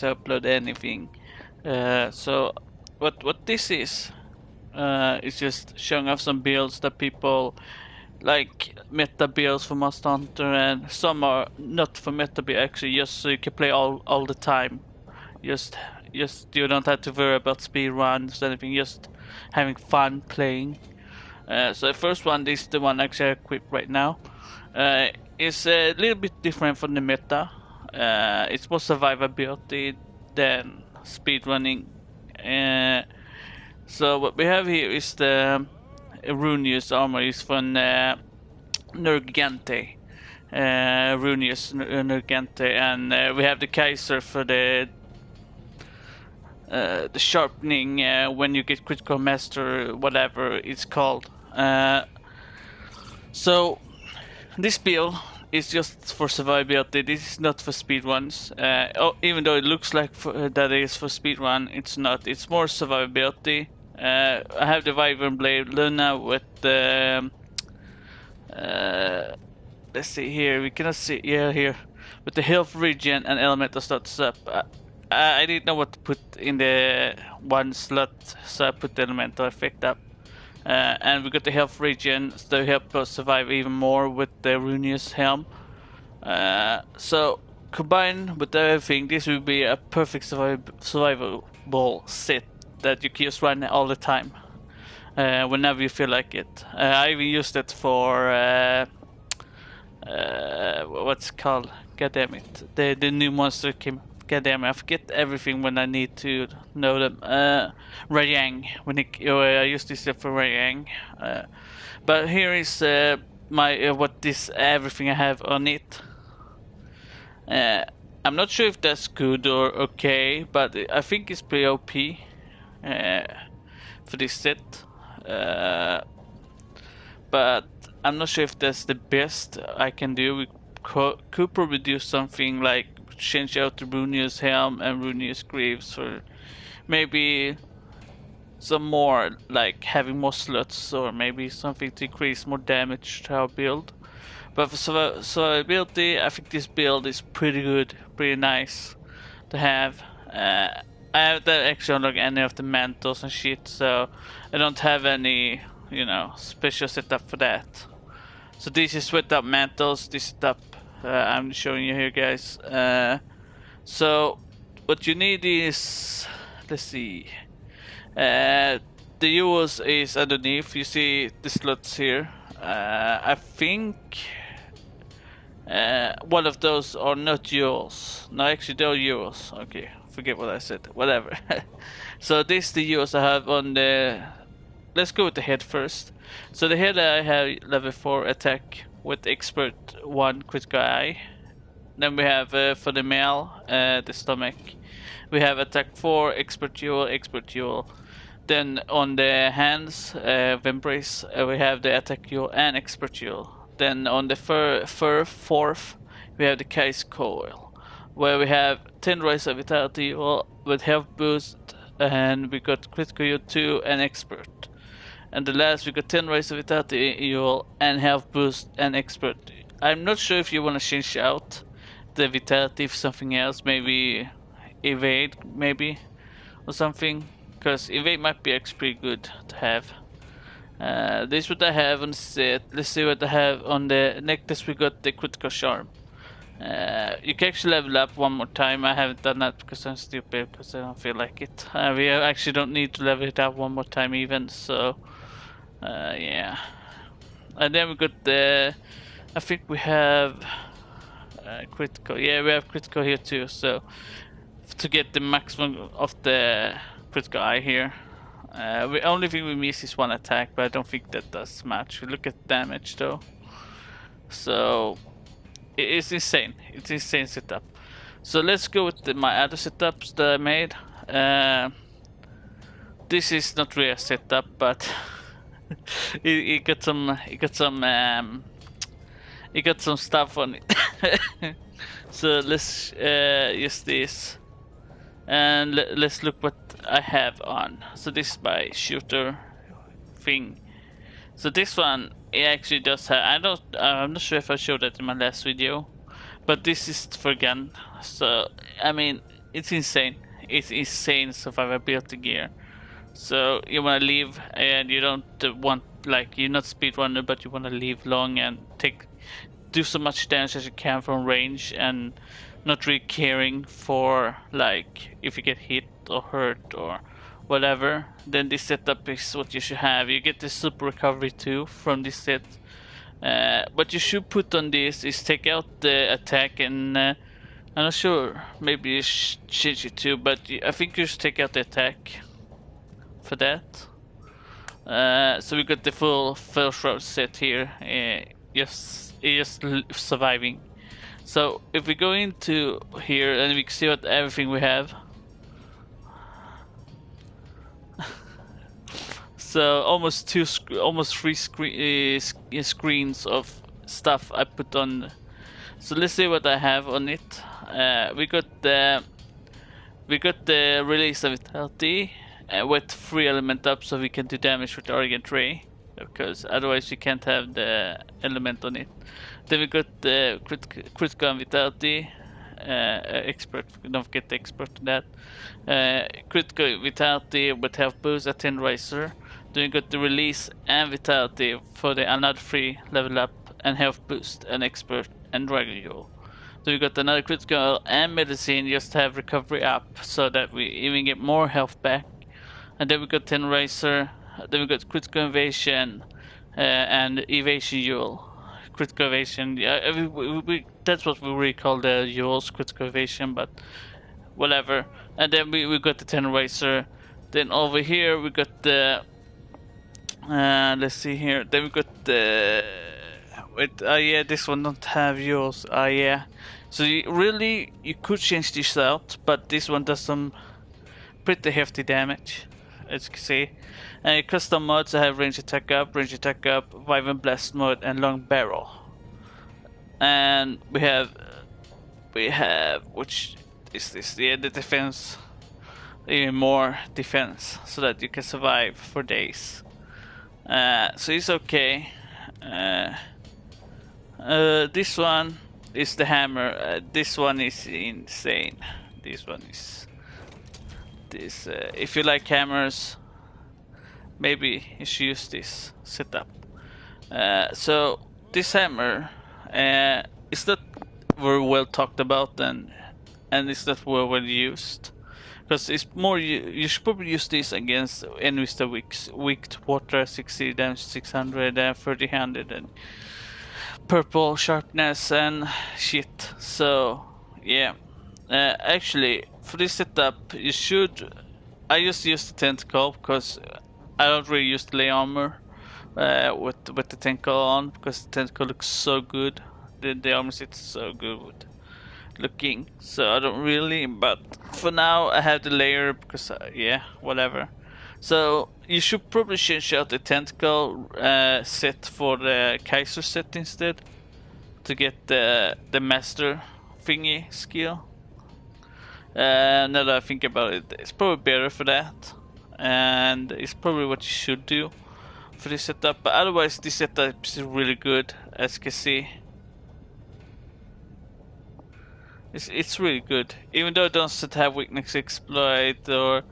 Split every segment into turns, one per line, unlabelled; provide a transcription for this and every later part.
to upload anything. So what this is just showing off some builds that people like, meta builds for Monster Hunter, and some are not for meta build actually, just so you can play all the time. Just you don't have to worry about speed runs or anything. Just having fun playing. So the first one is the one actually I equipped right now. It's a little bit different from the meta. It's more survivability than speedrunning. So what we have here is the Runius armor is from Nergigante. Runius Nergigante, and we have the Kaiser for the sharpening when you get critical master, whatever it's called. So this build is just for survivability. This is not for speedruns. Even though it looks like that it is for speedrun, it's not. It's more survivability. I have the Wyvern Blade Luna with the let's see here. We cannot see here with the health regen and elemental stats up. I didn't know what to put in the one slot, so I put the elemental effect up. And we got the health regen to help us survive even more with the Runius helm. So combined with everything, this will be a perfect survivable set that you can just run all the time, whenever you feel like it. I even used it for what's it called? God damn it! The new monster came. God damn it, I forget everything when I need to know them. Rayang, I used this for Rayang. But here is my everything I have on it. I'm not sure if that's good or okay, but I think it's pretty OP for this set. But I'm not sure if that's the best I can do. We could probably do something like change out the Runius helm and Runius greaves, or maybe some more, like having more slots, or maybe something to increase more damage to our build. But for survivability, I think this build is pretty good, pretty nice to have. I haven't actually unlocked any of the mantles and shit, so I don't have any, special setup for that. So this is without mantles, this setup I'm showing you here, guys. So what you need is, let's see, the jewels is underneath. You see the slots here. I think one of those are not jewels. No, actually they're jewels. Okay, forget what I said. Whatever. So this is the jewels I have on the. Let's go with the head first. So the head I have level 4 attack with expert 1 critical eye. Then we have for the male, the stomach, we have attack 4, expert jewel. Then on the hands, vambrace, we have the attack jewel and expert jewel. Then on the fur fourth, we have the case coil, where we have 10 rise of vitality jewel with health boost, and we got critical jewel 2 and expert. And the last, we got 10 rise of vitality jewel and health boost and expert. I'm not sure if you want to change out the vitality for something else, maybe evade, maybe, or something, because evade might be actually pretty good to have. This is what I have on the set. Let's see what I have on the necklace. We got the critical charm. You can actually level up one more time. I haven't done that because I'm stupid, because I don't feel like it. We actually don't need to level it up one more time even, so yeah. And then we got the, I think we have critical. Yeah, we have critical here too. So to get the maximum of the critical eye here, the only thing we miss is one attack, but I don't think that does much. We look at damage though. So it's insane. It's insane setup. So let's go with my other setups that I made. This is not really a setup, but it got some stuff on it. So let's use this, and let's look what I have on. So this is my shooter thing. So this one, it actually does have, I'm not sure if I showed that in my last video, but this is for gun. So I mean, it's insane. It's insane survivability gear. So you want to leave, and you don't want, like, you're not speedrunner, but you want to leave long and do so much damage as you can from range, and not really caring for, like, if you get hit or hurt or whatever. Then this setup is what you should have. You get the super recovery too from this set. What you should put on this is take out the attack, and I'm not sure, maybe you should change it too, but I think you should take out the attack for that. So we got the full shroud set here, just surviving. So if we go into here and we can see what everything we have. So almost three screens of stuff I put on. So let's see what I have on it. We got the release of vitality with 3 element up, so we can do damage with the Argent Ray, because otherwise you can't have the element on it. Then we got the critical vitality, expert. Don't forget the expert to that. Critical vitality with health boost at 10 Riser. Then we got the release and vitality for the another 3 level up and health boost and expert and dragon jewel. So we got another critical and medicine just to have recovery up, so that we even get more health back. And then we got 10 Razor, then we got critical evasion and evasion jewel. Critical evasion, yeah, that's what we really call the jewels, critical evasion, but whatever. And then we got the 10 Razor. Then over here we got the let's see here. Then we got the wait. Yeah, this one don't have yours. Yeah. So you could change this out, but this one does some pretty hefty damage, as you can see. And custom mods, I have range attack up, vibrant blast mode, and long barrel. And we have which is this? Yeah, the defense, even more defense, so that you can survive for days. So it's okay. This one is the hammer. This one is insane. This one is this. If you like hammers, maybe you should use this setup. So this hammer is not very well talked about, and it's not very well used. Because it's more, you should probably use this against enemies that weak to water, 60 damage, 600, 3000, and purple sharpness and shit. So yeah, actually for this setup you should. I just use the tentacle because I don't really use the lay armor with the tentacle on, because the tentacle looks so good. The armor sits so good looking, so I don't really, but for now I have the layer because yeah, whatever. So you should probably change out the tentacle set for the Kaiser set instead, to get the master thingy skill. Now that I think about it, it's probably better for that, and it's probably what you should do for this setup. But otherwise this setup is really good, as you can see. It's really good, even though it doesn't have weakness exploit or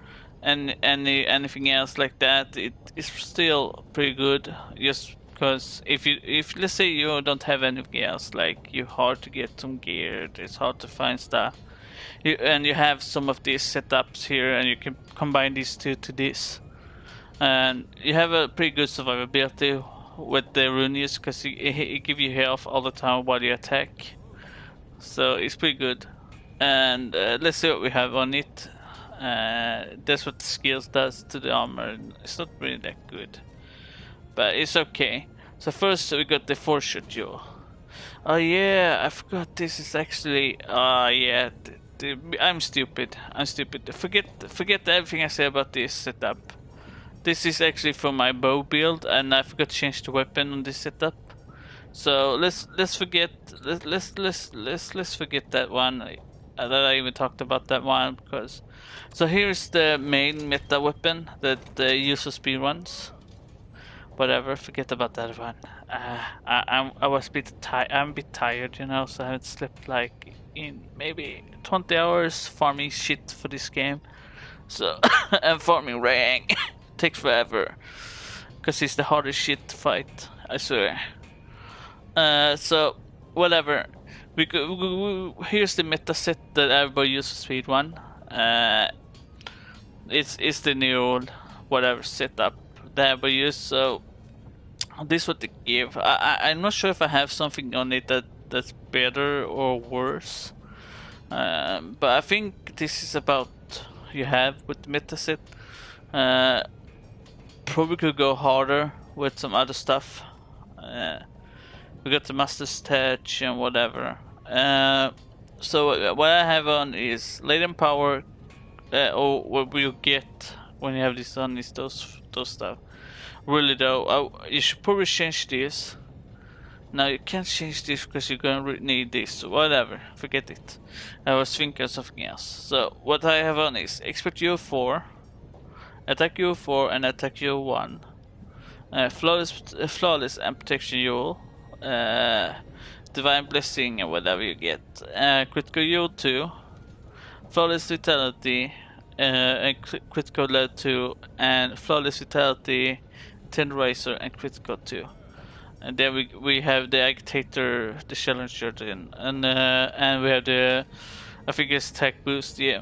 anything else like that. It's still pretty good, just because if let's say you don't have anything else, like you're hard to get some gear, it's hard to find stuff, and you have some of these setups here, and you can combine these two to this, and you have a pretty good survivability with the runes, because it give you health all the time while you attack. So it's pretty good. And let's see what we have on it. That's what the skills does to the armor. It's not really that good, but it's okay. So first we got the 4-shot jewel. Oh yeah, I forgot this is actually. Yeah, I'm stupid. Forget everything I said about this setup. This is actually for my bow build, and I forgot to change the weapon on this setup. So let's forget that one, that I even talked about that one, because so here's the main meta weapon that the user speed runs. Whatever, forget about that one. I was I'm a bit tired, you know, so I haven't slept like in maybe 20 hours farming shit for this game. So, and farming rank takes forever. Because it's the hardest shit to fight, I swear. So, whatever. Here's the meta set that everybody uses for speedrun. It's the new whatever setup that everybody uses. So, this is what they give. I'm not sure if I have something on it that's better or worse. But I think this is about you have with the meta set. Probably could go harder with some other stuff. We got the master's touch and whatever. So what I have on is latent power, or what you get when you have this on is those stuff. Really though, you should probably change this. Now you can't change this because you're gonna need this. So whatever, forget it. I was thinking of something else. So what I have on is expert U4, attack U4 and attack U1. Flawless and protection Yule, divine blessing and whatever you get. Critical Yule 2, flawless vitality, and critical lead 2, and flawless vitality, tenderizer and critical 2. And then we have the agitator, the challenger, and we have the I think it's attack boost, yeah.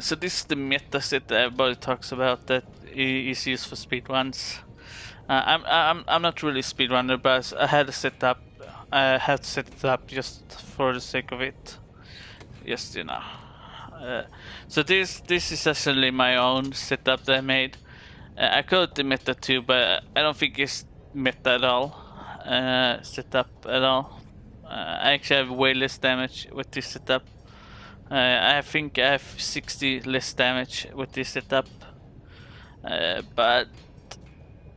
So this is the meta set that everybody talks about that is used for speedruns. I'm not really a speedrunner, but I had to set up. I had to set it up just for the sake of it. Just so this is actually my own setup that I made. I call it the meta too, but I don't think it's meta at all. Setup at all. I actually have way less damage with this setup. I think I have 60 less damage with this setup, but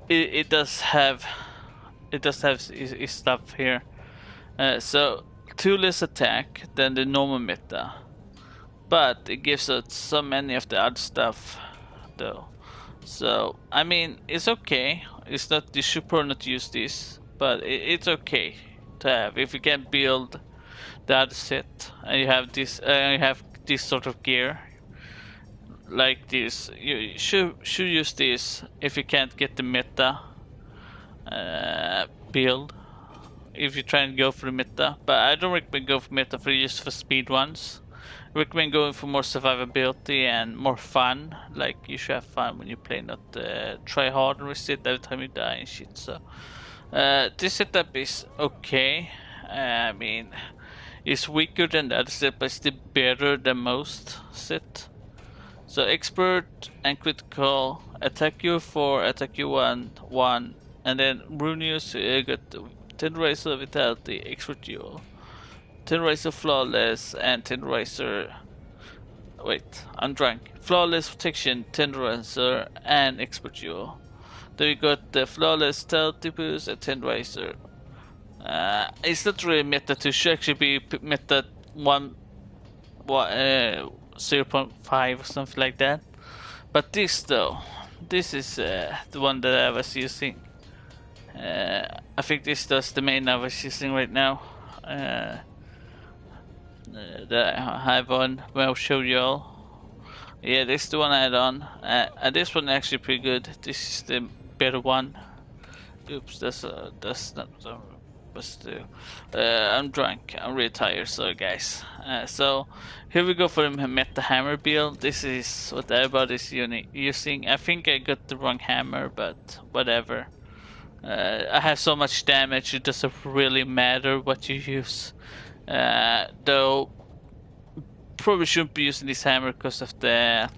it does have its stuff here. So 2 less attack than the normal meta, but it gives us so many of the other stuff though. So I mean, it's okay. It's not, you should probably not use this, but it's okay to have if you can build the other set and you have this sort of gear like this. You should use this if you can't get the meta build, if you try and go for the meta. But I don't recommend go for meta for use for speed ones. I recommend going for more survivability and more fun. Like, you should have fun when you play, not try hard and reset every time you die and shit. So this setup is okay. I mean, it's weaker than the other set, but still better than most set. So expert and critical, attack you 4, attack you 1, and then Runius got 10 razor vitality, expert duel, 10 razor flawless, and 10 razor. Wait, I'm drunk. Flawless protection, 10 razor, and expert duel. Then we got the flawless stealthy boost and 10 razor. It's not really meta 2, should actually be meta 0.5 or something like that. But this though, this is the one that I was using. I think this is the main I was using right now. That I have on, well, I'll show you all. Yeah, this is the one I had on. And this one actually pretty good. This is the better one. Oops, that's not. I'm drunk. I'm really tired. Sorry, guys. So here we go for the meta hammer build. This is what everybody's using. I think I got the wrong hammer, but whatever. I have so much damage. It doesn't really matter what you use. Though probably shouldn't be using this hammer because of the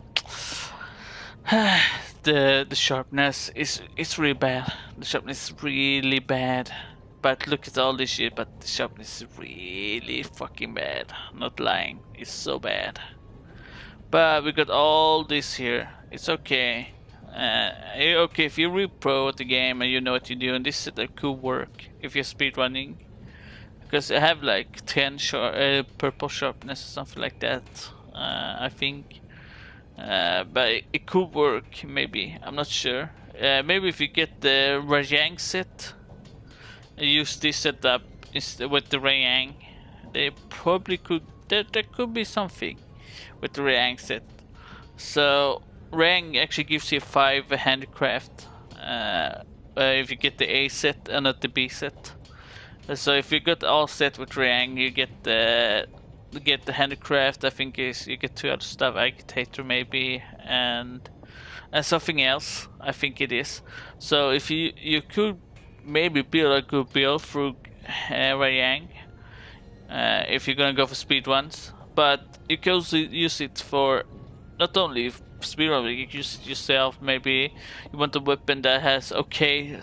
the sharpness. It's really bad. The sharpness is really bad. But look at all this shit, but the sharpness is really fucking bad. Not lying, it's so bad. But we got all this here. It's okay. Okay, if you're real pro at the game and you know what you're doing, this setup could work if you're speedrunning. Because I have like 10 purple sharpness or something like that, I think. But it could work, maybe. I'm not sure. Maybe if you get the Rajang set, use this setup with the Rayang, they probably could there could be something with the Rang set. So Rang actually gives you 5 handicraft if you get the A set and not the B set. So if you got all set with Rang, you get the handicraft. I think is you get 2 other stuff, agitator maybe, and something else. I think it is. So if you could maybe build a good build through Rang if you're gonna go for speed ones, but you can also use it for not only speed run, you can use it yourself. Maybe you want a weapon that has okay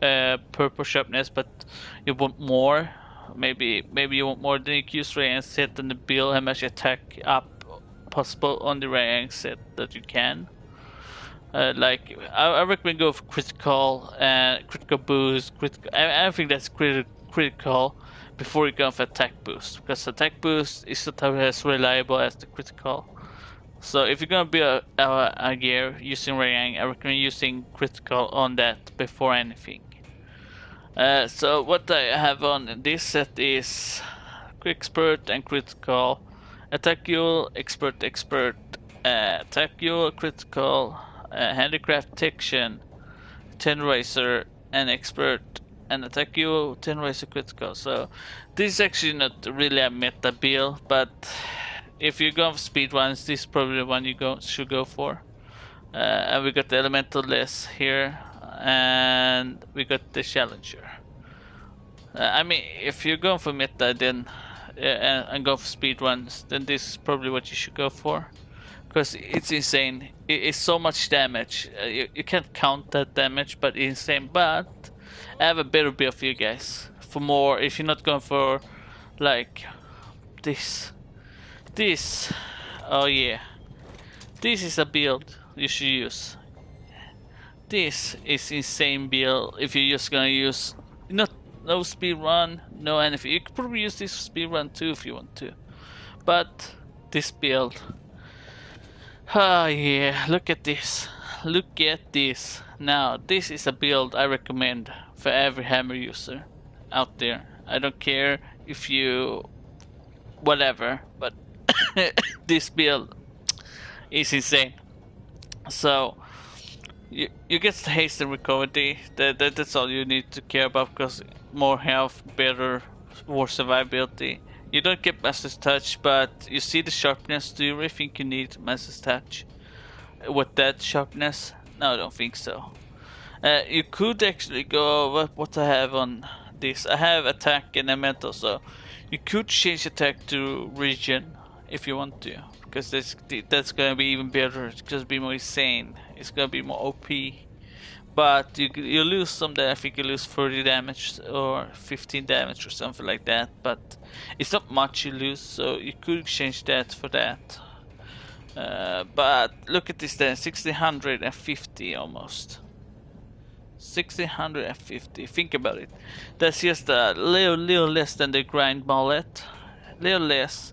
purple sharpness, but you want more. Maybe you want more. Then you can use Rang set and build how much attack up possible on the Rang set that you can. Like I recommend go for critical and critical boost. I think that's critical before you go for attack boost, because attack boost is not as reliable as the critical. So if you're gonna build a gear using Rayang, I recommend using critical on that before anything. So what I have on this set is expert and critical, attack you, expert, attack you, critical, handicraft detection, 10 racer, and expert, and attack you, 10 racer, critical. So this is actually not really a meta build, but if you go for speed ones, this is probably the one you should go for. And we got the elemental less here, and we got the challenger. I mean, if you're going for meta, then and go for speed runs, then this is probably what you should go for, because it's insane. It's so much damage. You can't count that damage, but it's insane. But I have a better build for you guys. For more, if you're not going for like this, oh yeah, this is a build you should use. This is insane build if you're just gonna use no speed run, no anything. You could probably use this speed run too if you want to, but this build, oh yeah, look at this, look at this. Now this is a build I recommend for every hammer user out there. I don't care if you whatever, but this build is insane. So you get the haste and recovery. That's all you need to care about, because more health, better, more survivability. You don't get Master's Touch, but you see the sharpness. Do you really think you need Master's Touch with that sharpness? No, I don't think so. You could actually go what I have on this. I have attack and elemental, so you could change attack to region if you want to, because that's gonna be even better. It's gonna be more insane. It's gonna be more OP. But you lose some. I think you lose 30 damage or 15 damage or something like that. But it's not much you lose, so you could change that for that. But look at this then, 1650 almost. 1650. Think about it. That's just a little less than the grind mallet. Little less,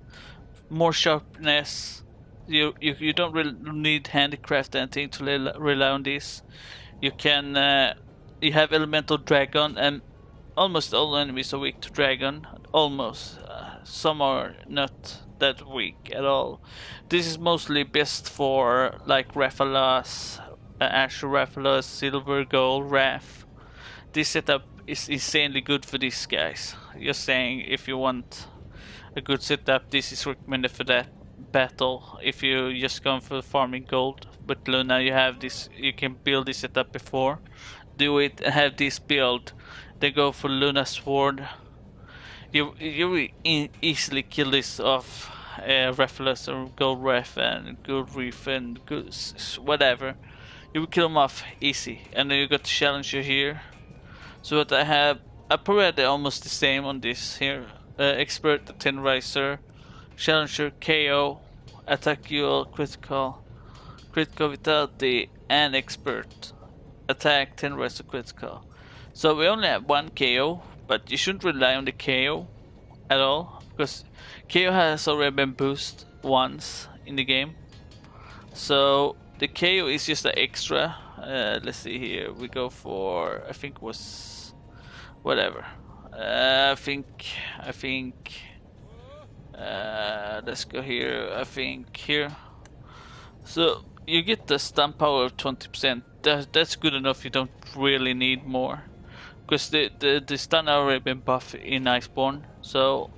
more sharpness. You don't really need handicraft anything to rely on this. You can you have elemental dragon, and almost all enemies are weak to dragon. Almost, some are not that weak at all. This is mostly best for like Rathalos, Asher Rathalos, Silver, Gold, Wrath. This setup is insanely good for these guys. Just saying, if you want a good setup, this is recommended for that battle. If you just going for farming gold with Luna, you have this. You can build this setup before. Do it and have this build. Then go for Luna Sword. You will easily kill this off Rathalos or Gold Wrath and Gold Reef and good whatever. You will kill them off easy. And then you got the Challenger here. So what I have, I probably had almost the same on this here. Expert, 10 Riser, Challenger, KO, Attack Duel, Critical, Critical Vitality, and Expert. Attack, 10 Riser, Critical. So we only have one KO, but you shouldn't rely on the KO at all, because KO has already been boosted once in the game. So the KO is just an extra. Let's see here. We go for, I think it was whatever. I think Let's go here. I think here. So you get the stun power of 20%. That's good enough. You don't really need more, because the stun already been buffed in Iceborn. So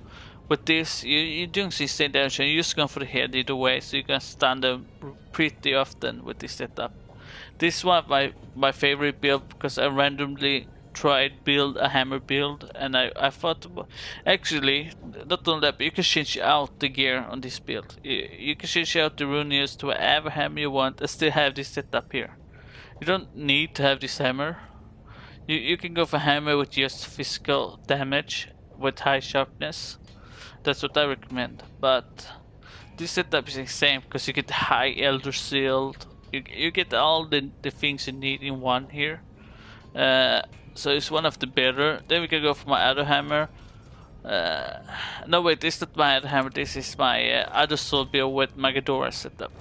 with this, you're doing 16 damage and you're just going for the head either way, so you can stun them pretty often with this setup. This is one of my favorite build, because I randomly tried build a hammer build, and I thought actually not only that, but you can change out the gear on this build. You can change out the runes to whatever hammer you want and still have this setup here. You don't need to have this hammer. You can go for hammer with just physical damage with high sharpness. That's what I recommend. But this setup is insane because you get high Elder Seal. You get all the things you need in one here. So it's one of the better. Then we can go for my other hammer. No wait, this is not my other hammer. This is my other sword build with Magadora setup.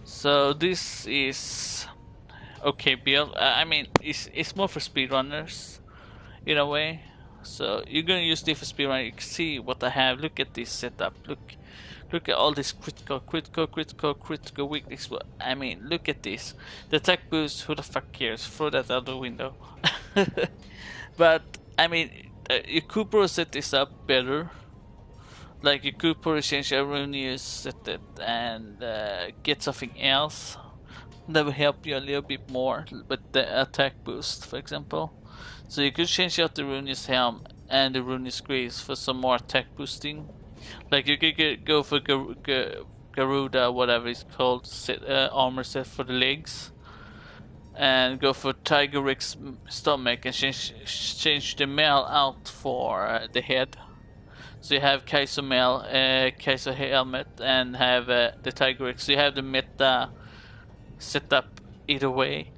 So this is okay build. I mean, it's more for speedrunners in a way. So you're gonna use this for speedrun. You can see what I have. Look at this setup. Look at all this critical weakness. I mean, look at this. The attack boost. Who the fuck cares? Throw that out the window. But I mean, you could probably set this up better. Like you could probably change erroneous set it and get something else that will help you a little bit more with the attack boost, for example. So you could change out the Rune's Helm and the Rune's Greaves for some more attack boosting. Like you could go for Garuda, whatever it's called, armor set for the legs. And go for Tiger Rick's stomach and change the mail out for the head. So you have Kaiser Mail, Kaiser Helmet, and have the Tiger Rick. So you have the meta setup either way,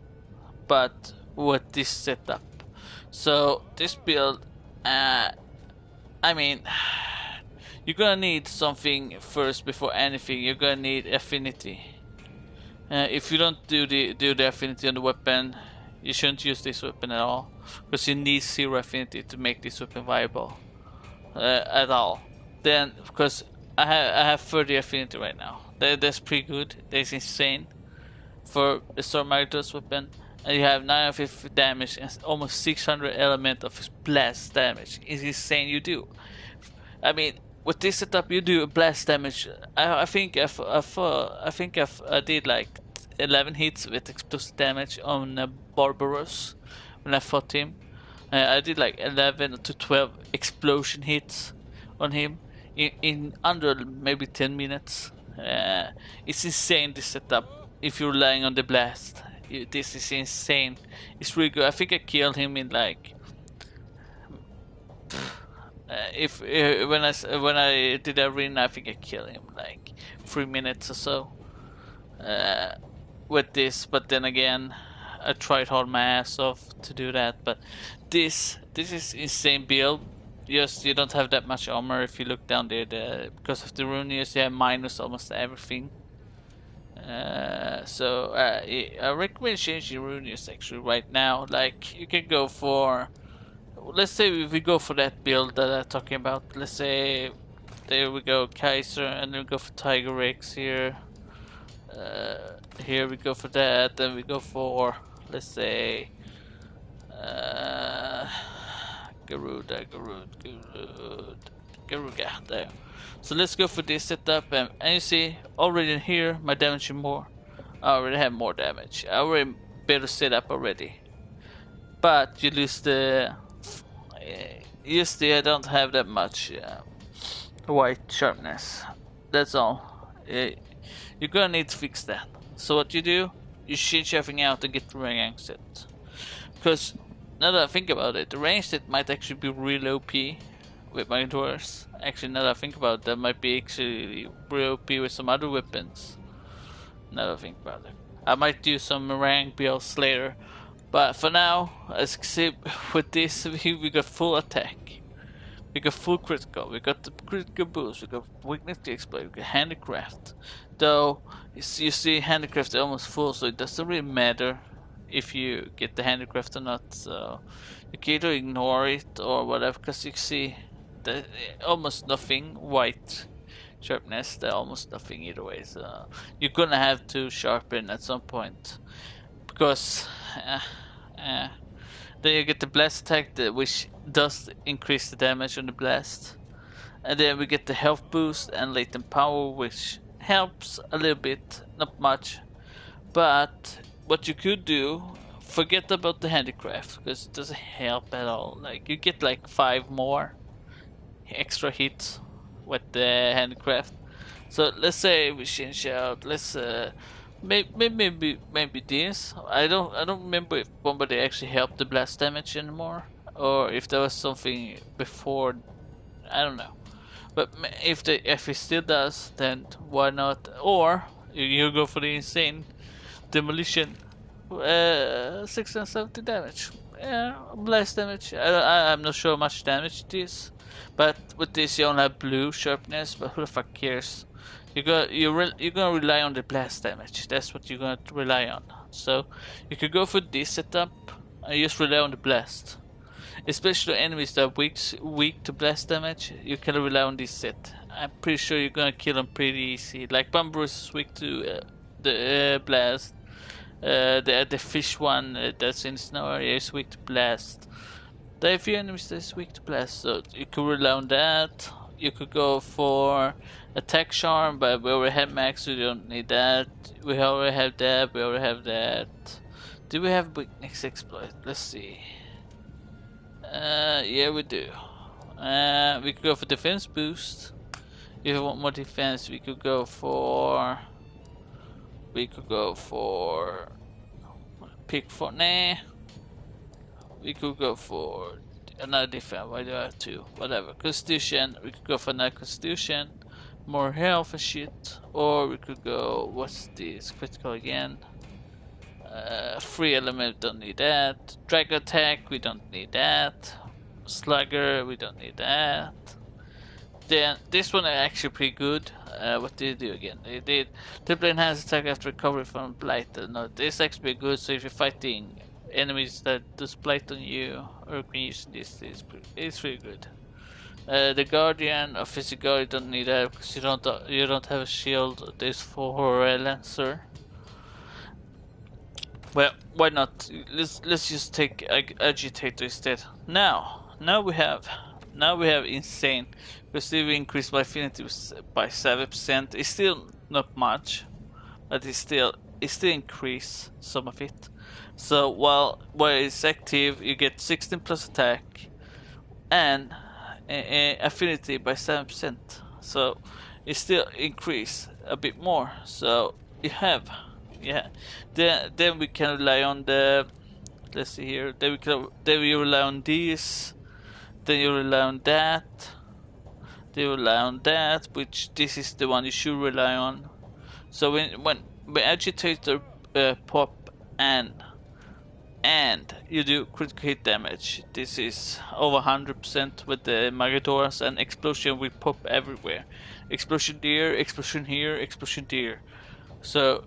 but with this setup. So this build, I mean, you're gonna need something first before anything. You're gonna need affinity. If you don't do the affinity on the weapon, you shouldn't use this weapon at all, because you need 0 affinity to make this weapon viable at all. Then, because I have 30 affinity right now. That's pretty good. That's insane for the Stormagos weapon. And you have 950 damage and almost 600 element of blast damage. It's insane. You do. I mean, with this setup, you do blast damage. I think I did like 11 hits with explosive damage on Barbaros when I fought him. I did like 11 to 12 explosion hits on him in under maybe 10 minutes. It's insane, this setup. If you're relying on the blast, this is insane. It's really good. I think I killed him in like when I did the arena, I think I killed him like 3 minutes or so with this. But then again, I tried hard my ass off to do that. But this is insane build. Just you don't have that much armor if you look down there. Because of the runes, you have minus almost everything. So I recommend changing runes actually right now. Like you can go for, let's say if we go for that build that I'm talking about. Let's say there we go, Kaiser, and then we go for Tiger Rex here. Here we go for that, then we go for, let's say, Garuda, there. So let's go for this setup, and you see, already in here, my damage is more. I already have more damage. I already better setup already. But you lose the, I don't have that much white sharpness. That's all. You're gonna need to fix that. So what you do, you change everything out and get the range set. Because now that I think about it, the range set might actually be real OP with my doors. Actually, now that I think about it, that might be actually real OP with some other weapons. Now that I think about it, I might do some rank builds later. But for now, as you can see, with this, we got full attack. We got full critical, we got the critical boost, we got weakness to exploit, we got handicraft. Though, you see handicraft is almost full, so it doesn't really matter if you get the handicraft or not. So, you can either ignore it or whatever, because you see that almost nothing white Sharpness, they're almost nothing either way. So you're gonna have to sharpen at some point because uh, uh, then you get the blast attack, which does increase the damage on the blast, and then we get the health boost and latent power, which helps a little bit, not much. But what you could do, forget about the handicraft because it doesn't help at all. Like you get like 5 more extra hits with the handicraft. So let's say we change out. Let's maybe this. I don't remember if Bombardier actually helped the blast damage anymore, or if there was something before. I don't know. But if it still does, then why not? Or you go for the insane demolition, 670 damage. Blast damage. I'm not sure how much damage it is, but with this you only have blue sharpness. But who the fuck cares? You're gonna rely on the blast damage. That's what you're gonna rely on. So you could go for this setup and just rely on the blast. Especially enemies that are weak to blast damage, you can rely on this set. I'm pretty sure you're gonna kill them pretty easy. Like Bumbrus is weak to the blast. The fish one that's in snow area is weak to blast. There are a few enemies that's weak to blast, so you could rely on that. You could go for attack charm, but we already have max, so you don't need that. We already have that. We already have that. Do we have weakness exploit? Let's see. Yeah, we do. We could go for defense boost. If we want more defense, we could go for. Pick for nah. We could go for another defense. Why do I have two? Whatever. Constitution. We could go for another constitution. More health and shit. Or we could go. What's this? Critical again. Free element, don't need that. Drag attack, we don't need that. Slugger, we don't need that. Then this one is actually pretty good. What did they do again? They did triple enhanced attack after recovery from blight. No, this is actually good. So if you're fighting enemies that does blight on you, or can use this, it's pretty good. The guardian of physical, you don't need that because you don't have a shield. This for a lancer. Well, why not? Let's just take agitator instead. Now we have insane. We still increased by affinity by 7%. It's still not much, but it's still increase some of it. So while it's active, you get 16 plus attack and affinity by 7%. So it still increase a bit more. So you have. Yeah, then we can rely on the. Let's see here. Then we rely on this. Then you rely on that. Then you rely on that, which this is the one you should rely on. So when agitator pop and you do critical hit damage, this is over 100% with the Magadoras, and explosion will pop everywhere. Explosion there, explosion here, explosion there. So.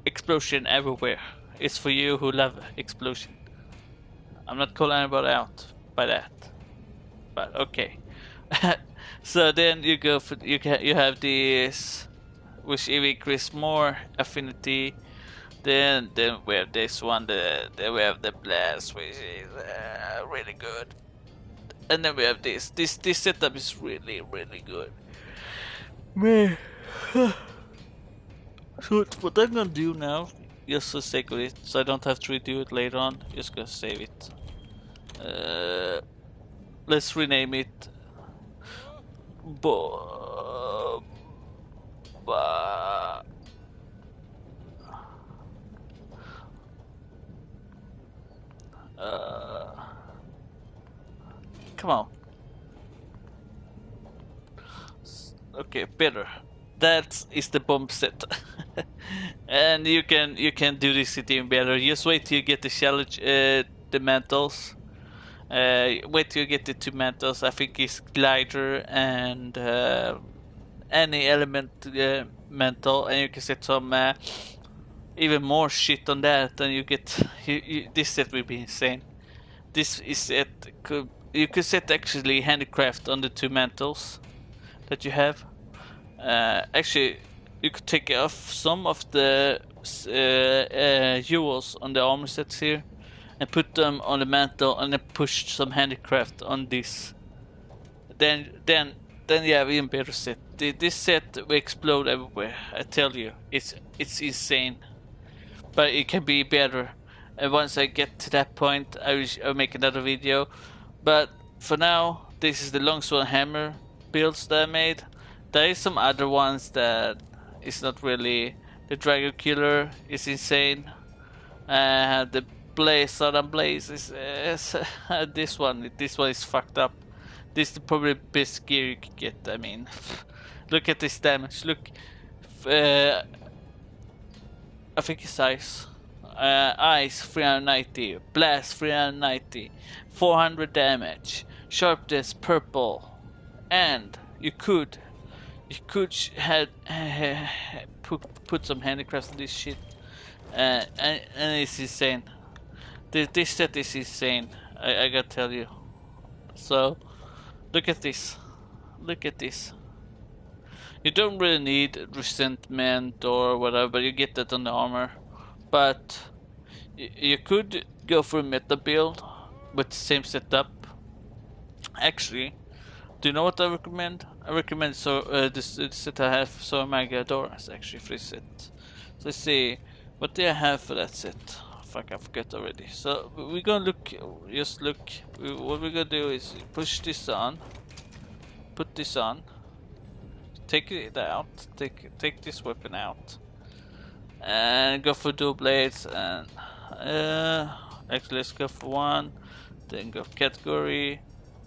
Explosion everywhere. It's for you who love explosion. I'm not calling anybody out by that, but okay. So then you go for you have this, which increase more affinity. Then we have this one. Then we have the blast, which is really good. And then we have this. This setup is really good. Man. So what I'm gonna do now, just for the sake of it, so I don't have to redo it later on, just gonna save it. Let's rename it. Come on. Okay, better. That is the bomb set. And you can do this even better. Just wait till you get the challenge, the mantles. Wait till you get the 2 mantles. I think it's glider and any element mantle, and you can set some even more shit on that, and you get this set will be insane. This is set you could set actually handicraft on the 2 mantles that you have. Actually, you could take off some of the jewels on the armor sets here and put them on the mantle, and then push some handicraft on this. Then you have even better set. This set will explode everywhere. I tell you, it's insane, but it can be better. And once I get to that point, I'll make another video. But for now, this is the longsword hammer builds that I made. There is some other ones that is not really. The Dragon Killer is insane. The Southern Blaze is this one. This one is fucked up. This is probably the best gear you can get. I mean, look at this damage. Look, I think it's ice. Ice 390, blast 390, 400 damage, sharpness purple, and you could have put some handicrafts on this shit, and it's insane. This set is insane. I gotta tell you. So look at this. Look at this. You don't really need resentment or whatever, but you get that on the armor. But you could go for a meta build with the same setup. Actually, do you know what I recommend? I recommend this set I have so Mega Doras actually for this set. So let's see, what do I have for that set? Fuck, I forgot already. So we're gonna look, just look. What we're gonna do is push this on, put this on, take it out, take this weapon out, and go for dual blades. And actually, let's go for one, then go category,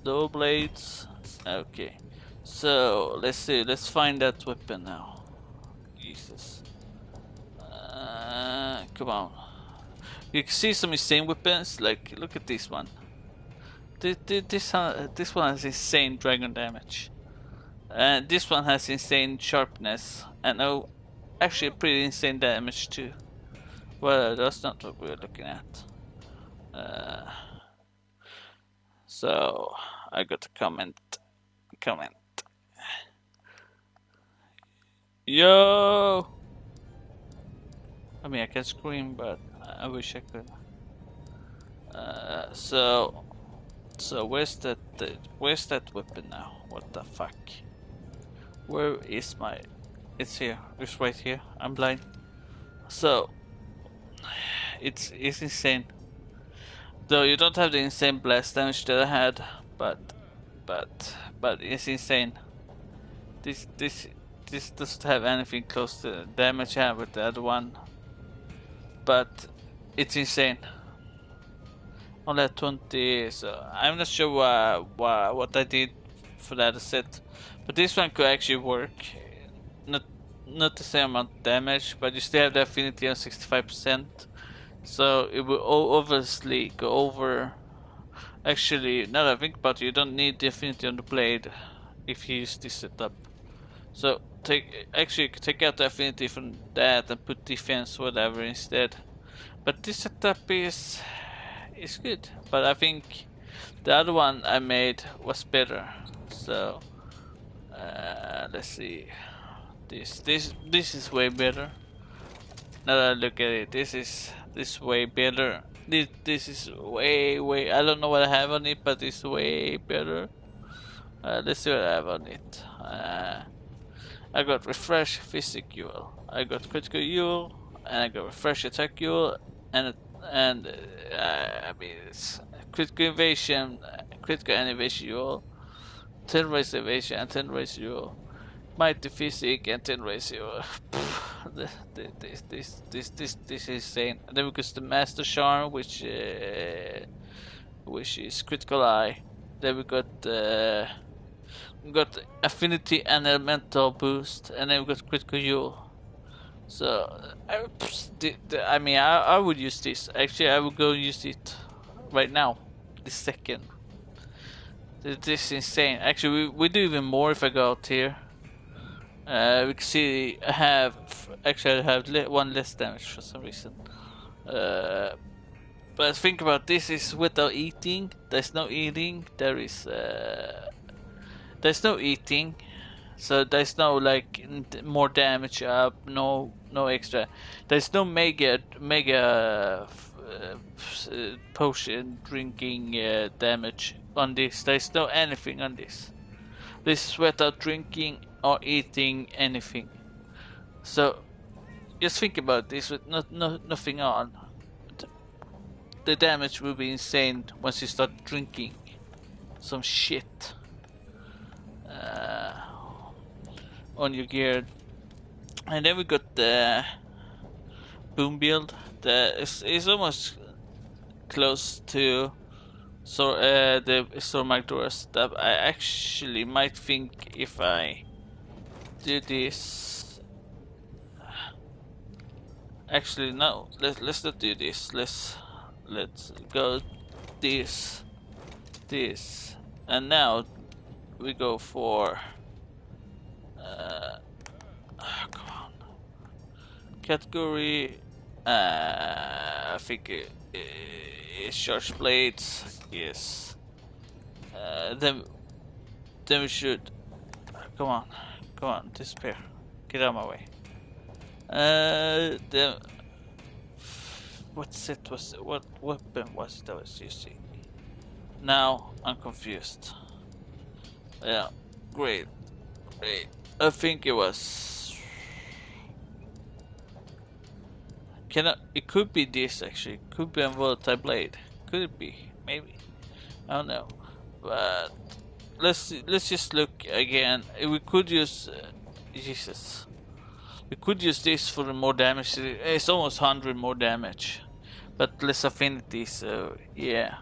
dual blades. Okay, so let's see, let's find that weapon now. Jesus, come on. You can see some insane weapons. Like, look at this one. This one has insane dragon damage, and this one has insane sharpness, and oh, actually pretty insane damage too. Well, that's not what we're looking at. So I got to comment. Yo! I mean, I can scream, but I wish I could. So where's that weapon now? What the fuck? Where is my? It's here. It's right here. I'm blind. So it's insane. Though you don't have the insane blast damage that I had, but it's insane. This doesn't have anything close to the damage I have with the other one, but it's insane. Only at 20, so I'm not sure what I did for that set, but this one could actually work. Not the same amount of damage, but you still have the affinity on 65%, so it will obviously go over. Actually, now that I think about it, you don't need the affinity on the blade if you use this setup. So take out the affinity from that and put defense whatever instead. But this setup is good, but I think the other one I made was better. So let's see. This is way better. Now that I look at it, this is way better. This is way. I don't know what I have on it, but it's way better. Let's see what I have on it. I got refresh physic UL. I got critical UL, and I got refresh attack UL, and I mean it's critical evasion, critical innovation UL, 10 raise evasion and 10 raise UL, mighty physic and 10 raise UL. This is insane. And then we got the master charm, which is critical eye. Then we got affinity and elemental boost, and then we got critical Yule. So I mean, I would use this. Actually, I would go use it right now, this second. This is insane. Actually, we do even more if I go out here. We can see I have one less damage for some reason. But think about this is without eating. There's no eating. There's no eating. So there's no like more damage up, no extra. There's no mega potion drinking damage on this. There's no anything on this. This is without drinking or eating anything. So just think about this with nothing on. The damage will be insane once you start drinking some shit on your gear. And then we got the boom build that is almost close to the Stormag doors that I actually might think if I do this. Actually no, let's not do this. Let's go this, and now we go for come on, category. I think it's charge blades. Yes. Then we should come on, disappear, get out of my way. The what set was it? What weapon was it I was using? Now I'm confused. Yeah, great. I think it was. It could be this actually. It could be a volatile blade. Could it be? Maybe. I don't know. But let's just look again. We could use Jesus. We could use this for more damage. It's almost 100 more damage, but less affinity. So yeah,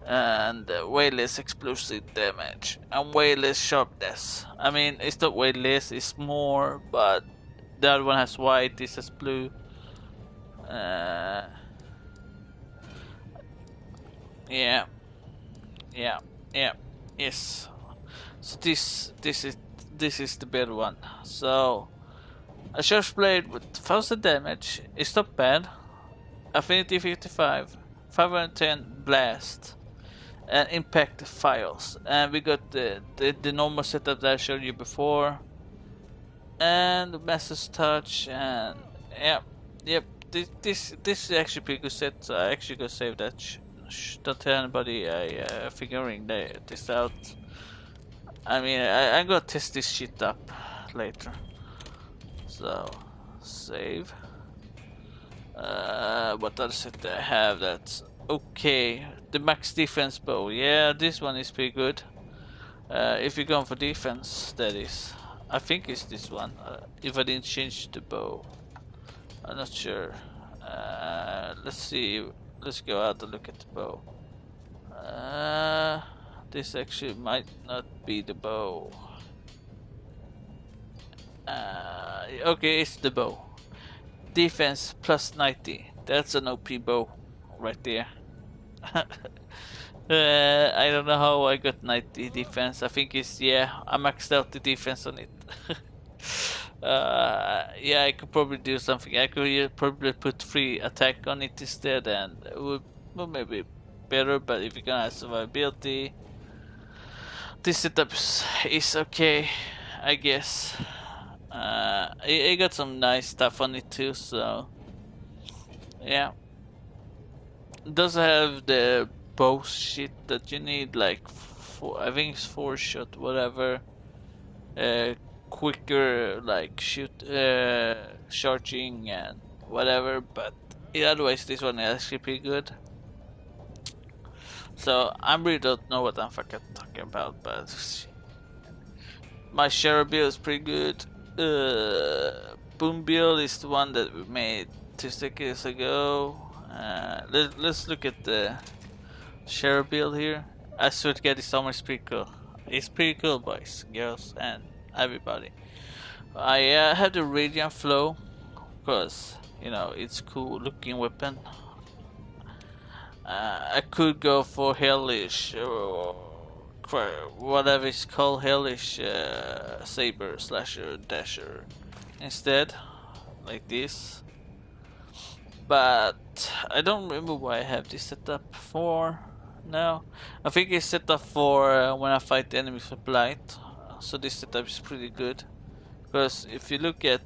and way less explosive damage and way less sharpness. I mean, it's not way less. It's more, but the other one has white. This has blue. Yeah. Yes. So this is the better one. So a charge blade with 1000 damage is not bad. Affinity 55, 510 blast, and impact files. And we got the normal setup that I showed you before, and the master's touch, and yep. This is actually pretty good set. So I actually go save that. Don't tell anybody I figuring this out. I mean, I'm gonna test this shit up later. So, save. What other set do I have that's okay? The max defense bow. Yeah, this one is pretty good. If you're going for defense, that is. I think it's this one. If I didn't change the bow. I'm not sure. Let's see. Let's go out and look at the bow. This actually might not be the bow. Okay, it's the bow. Defense plus 90. That's an OP bow right there. I don't know how I got 90 defense. I think it's, yeah, I maxed out the defense on it. Yeah, I could probably do something. I could probably put 3 attack on it instead, and it would maybe better. But if you're gonna have survivability, this setup is okay, I guess. It got some nice stuff on it too, so yeah. It does have the bow shit that you need, like I think it's 4 shot, whatever. Quicker, like charging and whatever, but otherwise this one is actually pretty good. So I really don't know what I'm fucking talking about, but my share build is pretty good. Boom build is the one that we made 2 seconds ago. Let's look at the share build here. I swear to God, this summer is pretty cool. It's pretty cool, boys, girls, and everybody. I have the Radiant Flow because you know it's cool looking weapon. I could go for Hellish or whatever it's called, Hellish Saber Slasher Dasher instead, like this. But I don't remember why I have this set up for now. I think it's set up for when I fight enemies with blight. so this setup is pretty good. Because if you look at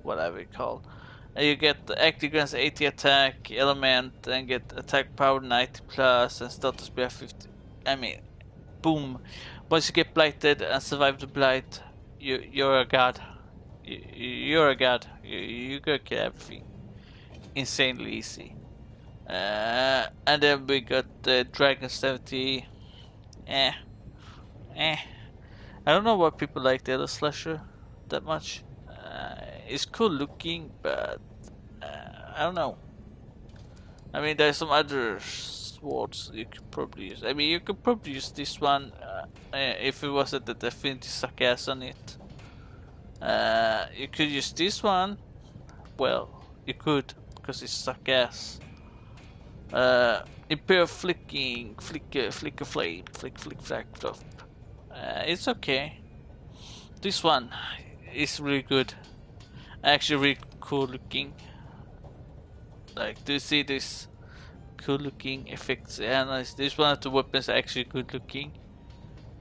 whatever you call, you get the active guns 80 attack, element, and get attack power 90 plus, and status speed 50. I mean, boom. Once you get blighted and survive the blight, you're a god. You're a god. You go kill everything. Insanely easy. And then we got the Dragon 70. Eh. Eh. I don't know why people like the other slasher that much. It's cool looking, but I don't know. I mean, there's some other swords you could probably use. I mean, you could probably use this one if it wasn't the Affinity suck ass on it. You could use this one. Well, you could, because it's suck ass. Imperial flicker flame, flick flack flop. It's okay. This one is really good. Actually, really cool looking. Like, do you see this cool looking effects? Yeah, nice. This one of the weapons are actually good looking.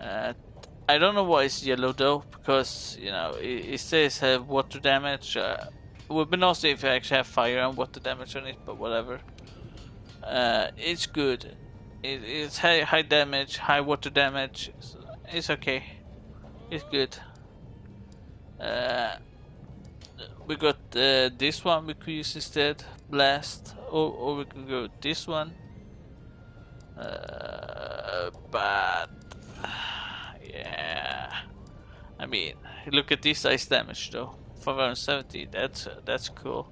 I don't know why it's yellow though, because you know it says have water damage. Would be nice if I actually have fire and water damage on it, but whatever. It's good. It's high damage, high water damage. So it's okay. It's good. We got this one we could use instead, blast, or we could go this one. But yeah, I mean, look at this ice damage though, 570. That's cool.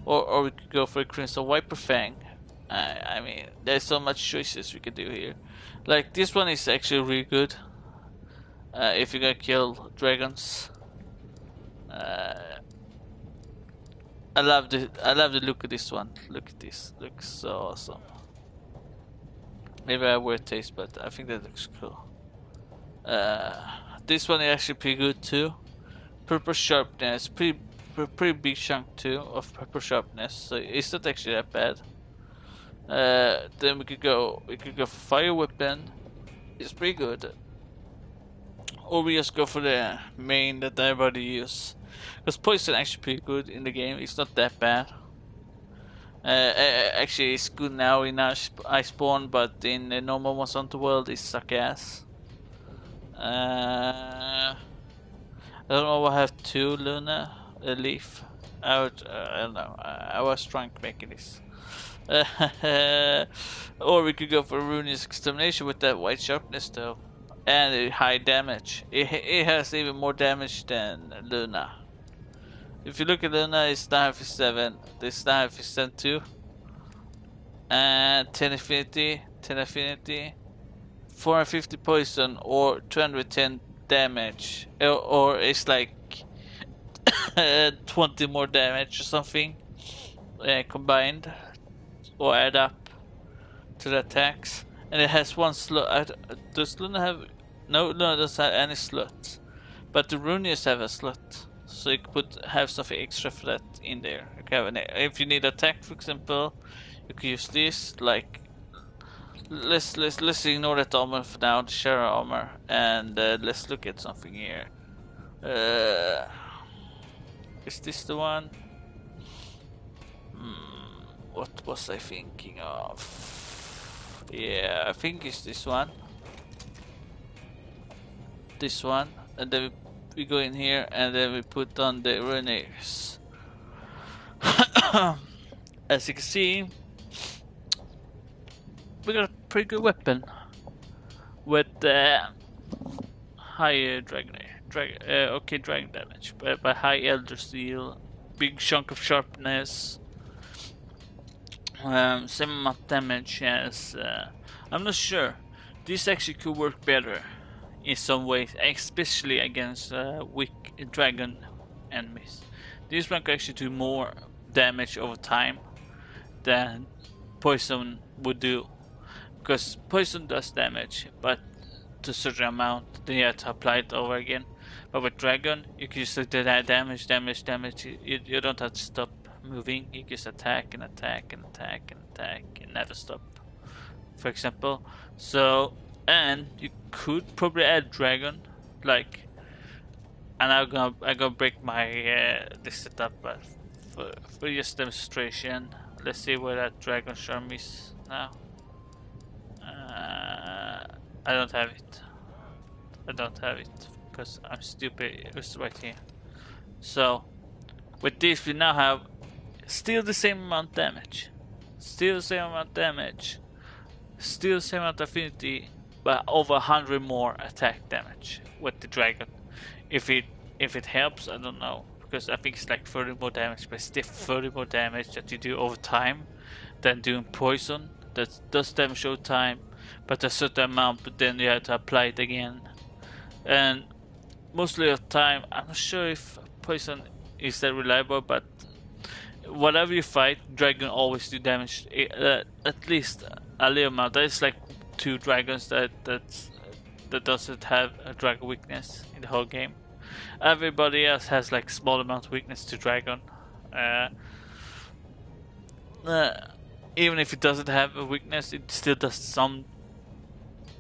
Or we could go for a Crimson Viper Fang. I mean, there's so much choices we could do here. Like this one is actually really good. If you're gonna kill dragons. I love the look of this one. Look at this. Looks so awesome. Maybe I have weird taste, but I think that looks cool. This one is actually pretty good too. Purple sharpness, pretty big chunk too of purple sharpness, so it's not actually that bad. Then we could go for fire weapon. It's pretty good. Or we just go for the main that everybody use. Because poison actually pretty good in the game. It's not that bad. Actually, it's good now in Iceborn, but in the normal ones on the world, it suck ass. I don't know. I have two Luna, a leaf. I don't know. I was drunk making this. Or we could go for Ruinous Extermination with that white sharpness though. And high damage. It has even more damage than Luna. If you look at Luna, it's 957. This 957 too. And 10 affinity, 450 poison or 210 damage. Or it's like 20 more damage or something combined. Or add up to the attacks. And it has one slot. Does Luna have... No, Luna doesn't have any slots. But the Runius have a slot. So you could have something extra for that in there. You can have if you need attack, for example, you could use this. Like, let's ignore that armor for now, the Shara armor, and let's look at something here. Is this the one? What was I thinking of? Yeah, I think it's this one. This one, and then we go in here, and then we put on the Runeers. As you can see, we got a pretty good weapon with high dragon damage, but high Elder Steel, big chunk of sharpness, same amount damage as. I'm not sure. This actually could work better in some ways, especially against weak dragon enemies. This one can actually do more damage over time than poison would do, because poison does damage, but to a certain amount, then you have to apply it over again. But with dragon, you can just do that damage. You don't have to stop moving. You just attack and attack and attack and attack and never stop, for example. So And you could probably add dragon, like, and I'm gonna break my this setup, but for just demonstration, let's see where that dragon charm is now. I don't have it. I don't have it because I'm stupid. It's right here. So with this, we now have still the same amount damage, still the same amount damage, still the same amount affinity, but over 100 more attack damage with the dragon. If it helps, I don't know, because I think it's like 30 more damage, but still 30 more damage that you do over time than doing poison. That does damage over time, but a certain amount, but then you have to apply it again. And mostly of the time, I'm not sure if poison is that reliable, but whatever you fight, dragon always do damage at least a little amount. There's like 2 dragons that doesn't have a dragon weakness in the whole game. Everybody else has like small amount of weakness to dragon. Uh, Even if it doesn't have a weakness, it still does some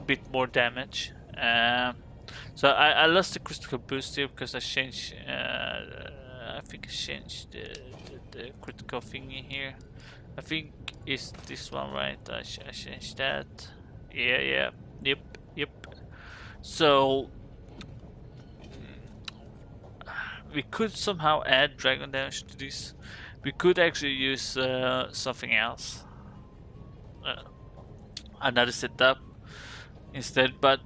bit more damage. So I lost the critical boost here because I changed. I think I changed the critical thingy here. I think it's this one, right? I changed that. Yeah. Yep. So we could somehow add dragon damage to this. We could actually use something else, another setup instead. But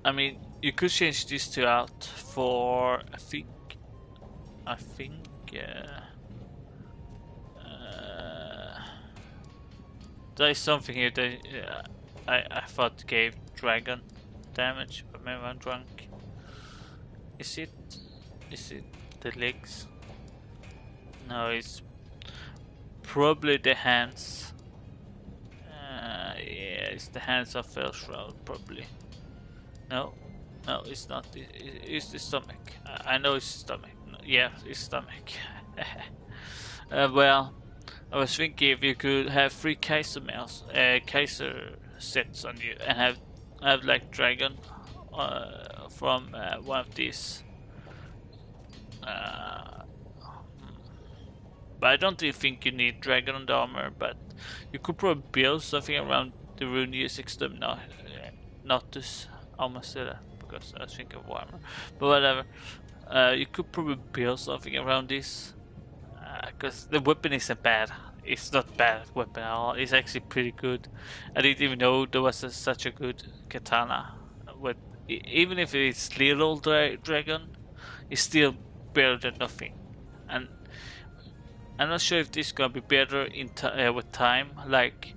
I mean, you could change these 2 out for I think there's something here that I thought gave dragon damage, but maybe I'm drunk. Is it the legs? No, it's probably the hands. Yeah, it's the hands of Fellshroud, probably. No, it's not. It's the stomach. I know it's stomach. Yeah, it's stomach. Well, I was thinking if you could have 3 Kaiser mails, Kaiser sets on you, and have like dragon from one of these. But I don't really think you need dragon on the armor, but you could probably build something around the rune U6 Notus. I almost said that because I was thinking of armor. But whatever. You could probably build something around this. Because the weapon isn't bad. It's not bad weapon at all. It's actually pretty good. I didn't even know there was such a good katana. With even if it's little dragon, it's still better than nothing. And I'm not sure if this is gonna be better with time. Like,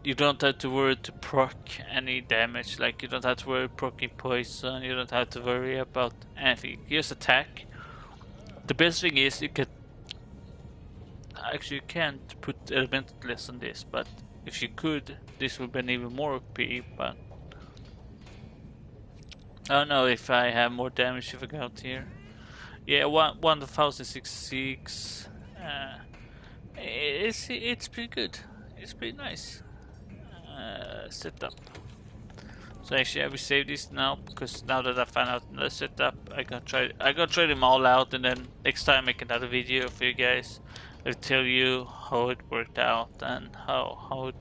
you don't have to worry to proc any damage. Like, you don't have to worry proccing poison. You don't have to worry about anything. You just attack. The best thing is you can actually, you can't put elemental less on this, but if you could, this would be even more OP. But I don't know if I have more damage if I go out here. Yeah, 1066. It's pretty good. It's pretty nice setup. So actually, I will save this now because now that I found out the setup, I gonna try them all out, and then next time make another video for you guys. I'll tell you how it worked out and how it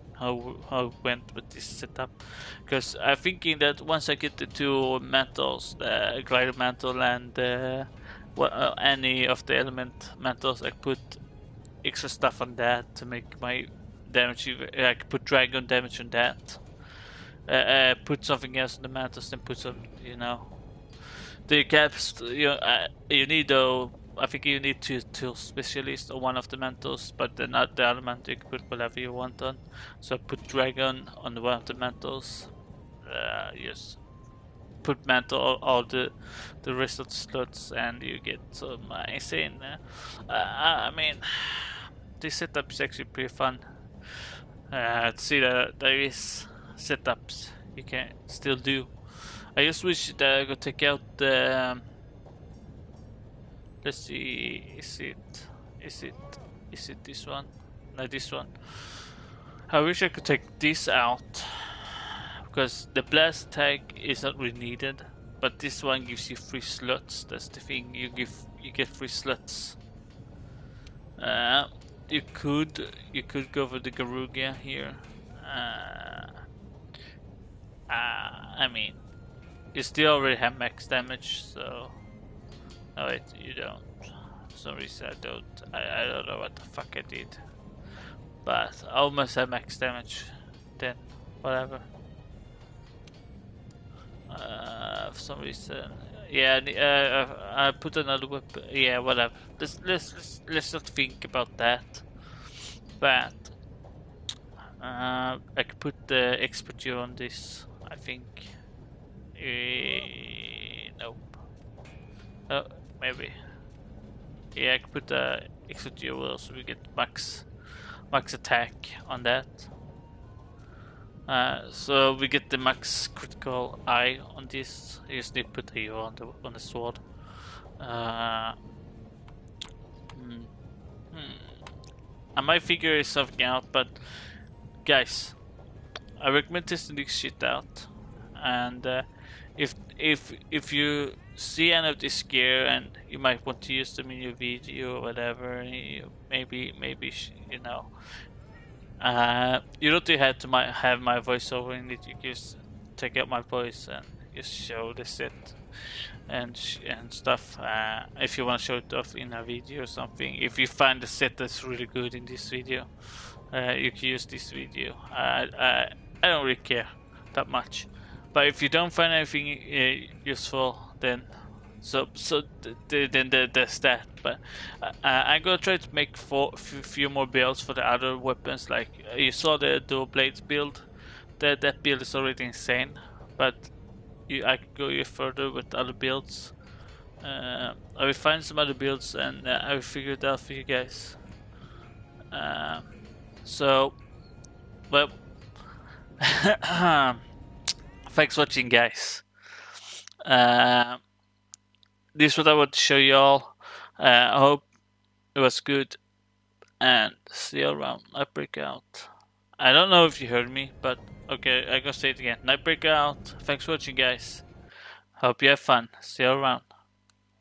went with this setup. Because I'm thinking that once I get the 2 mantles, the glider mantle and any of the element mantles, I put extra stuff on that to make my damage. I could put dragon damage on that. Put something else on the mantles, then put some, the caps. You need though. I think you need 2 specialists on one of the mantles, but then not the other mantle. You can put whatever you want on. So put dragon on one of the mantles. Yes. Put mantle all the rest of the slots, and you get some insane. I mean, this setup is actually pretty fun. To see that there is setups you can still do. I just wish that I could take out the. Let's see. Is it this one? No, this one. I wish I could take this out because the blast attack is not really needed, but this one gives you free slots. That's the thing. You get free slots. You could go for the Garuga here. I mean, you still already have max damage, so no, wait, you don't. For some reason I don't. I don't know what the fuck I did, but I almost have max damage. Then whatever. For some reason, yeah. I put another weapon. Yeah, whatever. Let's not think about that. But I could put the expert gear on this. I think. Nope. Oh, maybe. Yeah, I could put the expert gear so we get max attack on that. So we get the max critical eye on this. You just need to put the on the sword. I might figure something out, but guys, I recommend testing this shit out. And if you see any of this gear and you might want to use them in your video or whatever, maybe you know. You don't have to have my voiceover in it. You just take out my voice and just show the set and stuff. If you want to show it off in a video or something, if you find the set that's really good in this video, you can use this video. I don't really care that much, but if you don't find anything useful, then then there's that. But I'm gonna try to make few more builds for the other weapons. Like you saw the dual blades build. That build is already insane, but I could go even further with other builds. I will find some other builds and I will figure it out for you guys. So, well, thanks for watching, guys. This is what I want to show you all. I hope it was good, and see you around. Night Breakout. I don't know if you heard me, but okay, I'm gonna say it again. Night Breakout. Thanks for watching, guys. Hope you have fun. See you around.